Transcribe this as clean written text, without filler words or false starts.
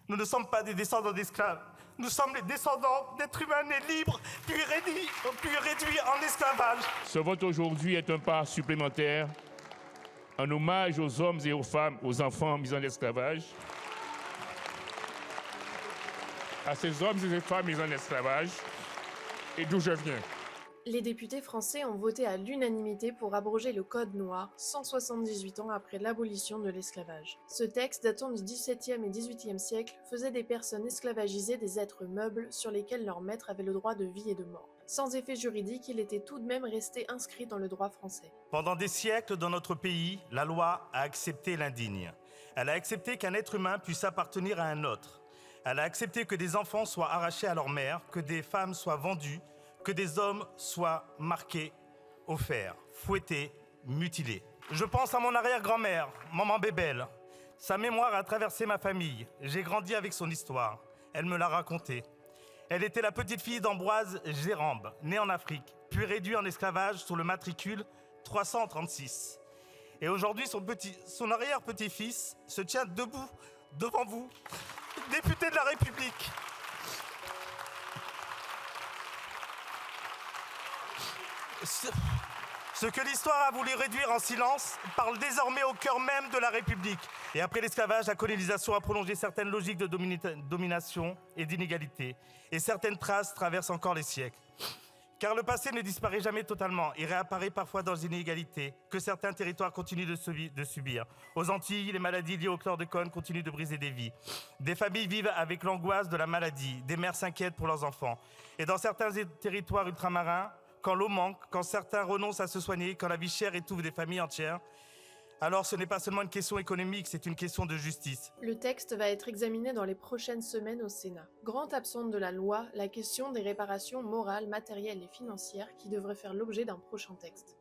Nous ne sommes pas des descendants d'esclaves. Nous sommes les descendants d'êtres humains nés libres, puis réduits en esclavage. Ce vote aujourd'hui est un pas supplémentaire en hommage aux hommes et aux femmes, aux enfants mis en esclavage, à ces hommes et ces femmes mis en esclavage, et d'où je viens. Les députés français ont voté à l'unanimité pour abroger le Code noir 178 ans après l'abolition de l'esclavage. Ce texte, datant du XVIIe et XVIIIe siècle, faisait des personnes esclavagisées des êtres meubles sur lesquels leur maître avait le droit de vie et de mort. Sans effet juridique, il était tout de même resté inscrit dans le droit français. Pendant des siècles, dans notre pays, la loi a accepté l'indigne. Elle a accepté qu'un être humain puisse appartenir à un autre. Elle a accepté que des enfants soient arrachés à leur mère, que des femmes soient vendues, que des hommes soient marqués au fer, fouettés, mutilés. Je pense à mon arrière-grand-mère, Maman Bébel. Sa mémoire a traversé ma famille. J'ai grandi avec son histoire. Elle me l'a racontée. Elle était la petite fille d'Ambroise Gérambe, né en Afrique, puis réduit en esclavage sous le matricule 336. Et aujourd'hui, son arrière-petit-fils se tient debout devant vous, député de la République. Ce que l'histoire a voulu réduire en silence parle désormais au cœur même de la République. Et après l'esclavage, la colonisation a prolongé certaines logiques de domination et d'inégalité. Et certaines traces traversent encore les siècles. Car le passé ne disparaît jamais totalement et réapparaît parfois dans les inégalités que certains territoires continuent de subir. Aux Antilles, les maladies liées au chlordécone continuent de briser des vies. Des familles vivent avec l'angoisse de la maladie. Des mères s'inquiètent pour leurs enfants. Et dans certains territoires ultramarins, quand l'eau manque, quand certains renoncent à se soigner, quand la vie chère étouffe des familles entières, alors ce n'est pas seulement une question économique, c'est une question de justice. Le texte va être examiné dans les prochaines semaines au Sénat. Grande absente de la loi, la question des réparations morales, matérielles et financières qui devrait faire l'objet d'un prochain texte.